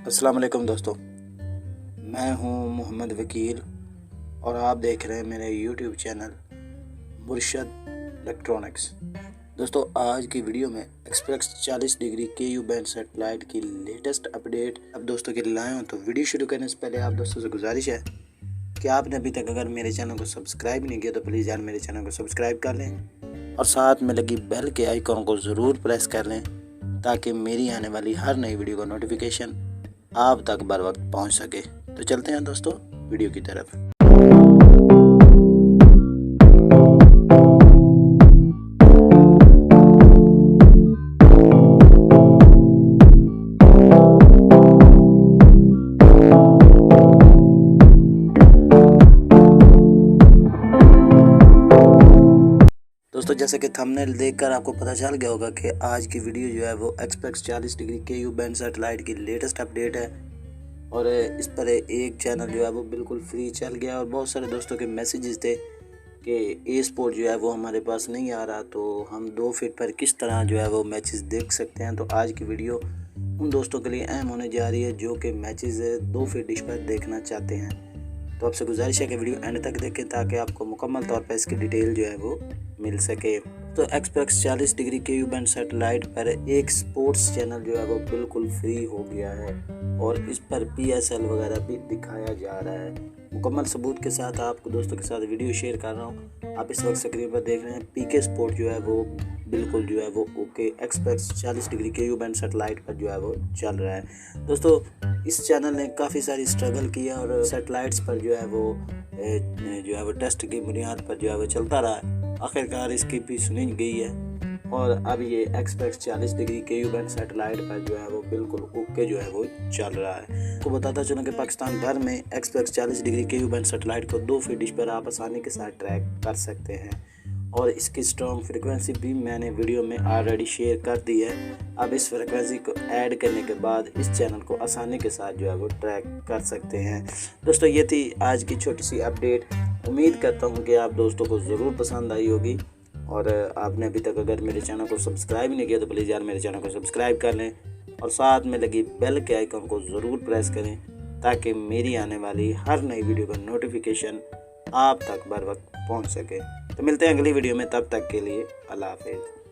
अस्सलाम वालेकुम दोस्तों, मैं हूं मोहम्मद वकील और आप देख रहे हैं मेरे YouTube चैनल मुर्शद इलेक्ट्रॉनिक्स। दोस्तों, आज की वीडियो में express 40 degree KU band satellite की लेटेस्ट अपडेट अब दोस्तों के लिए लाए हूं। तो वीडियो शुरू करने से पहले आप दोस्तों से गुजारिश है कि आपने अभी तक अगर मेरे चैनल को सब्सक्राइब नहीं किया तो प्लीज़ यार मेरे चैनल को सब्सक्राइब कर लें और साथ में लगी बेल के आइकॉन को ज़रूर प्रेस कर लें ताकि मेरी आने वाली हर नई वीडियो का नोटिफिकेशन आप तक बर वक्त पहुँच सके। तो चलते हैं दोस्तों वीडियो की तरफ। दोस्तों, जैसे कि थंबनेल देखकर आपको पता चल गया होगा कि आज की वीडियो जो है वो express 40 degree KU band satellite की लेटेस्ट अपडेट है और इस पर एक चैनल जो है वो बिल्कुल फ्री चल गया और बहुत सारे दोस्तों के मैसेजेस थे कि ए स्पोर्ट जो है वो हमारे पास नहीं आ रहा, तो हम 2 फीट पर किस तरह जो है वो मैचेस देख सकते हैं। तो आज की वीडियो उन दोस्तों के लिए अहम होने जा रही है जो कि मैचेस 2 फीट डिश पर देखना चाहते हैं। तो आपसे गुजारिश है कि वीडियो एंड तक देखें ताकि आपको मुकम्मल तौर पर इसकी डिटेल जो है वो मिल सके। तो express 40 degree KU band satellite पर एक स्पोर्ट्स चैनल जो है वो बिल्कुल फ्री हो गया है और इस पर PSL वगैरह भी दिखाया जा रहा है। मुकम्मल सबूत के साथ आपको दोस्तों के साथ वीडियो शेयर कर रहा हूँ। आप इस वक्त स्क्रीन पर देख रहे हैं PK स्पोर्ट जो है वो बिल्कुल जो है वो okay express 40 degree KU band satellite पर जो है वो चल रहा है। दोस्तों, इस चैनल ने काफ़ी सारी स्ट्रगल किया और सेटेलाइट्स पर जो है वो टेस्ट की बुनियाद पर जो है वो चलता रहा। आखिरकार इसकी भी सुनी गई है और अब ये express 40 degree KU band satellite पर जो है वो बिल्कुल ओके जो है वो चल रहा है। तो बताता चलूँ कि पाकिस्तान भर में express 40 degree KU band satellite को 2 फीट डिश पर आप आसानी के साथ ट्रैक कर सकते हैं और इसकी स्ट्रॉन्ग फ्रिक्वेंसी भी मैंने वीडियो में ऑलरेडी शेयर कर दी है। अब इस फ्रिक्वेंसी को ऐड करने के बाद इस चैनल को आसानी के साथ जो है वो ट्रैक कर सकते हैं। दोस्तों, ये थी आज की छोटी सी अपडेट। उम्मीद करता हूँ कि आप दोस्तों को ज़रूर पसंद आई होगी और आपने अभी तक अगर मेरे चैनल को सब्सक्राइब नहीं किया तो प्लीज़ यार मेरे चैनल को सब्सक्राइब कर लें और साथ में लगी बेल के आइकन को ज़रूर प्रेस करें ताकि मेरी आने वाली हर नई वीडियो का नोटिफिकेशन आप तक बर वक्त पहुँच सके। तो मिलते हैं अगली वीडियो में, तब तक के लिए अल्लाह हाफिज़।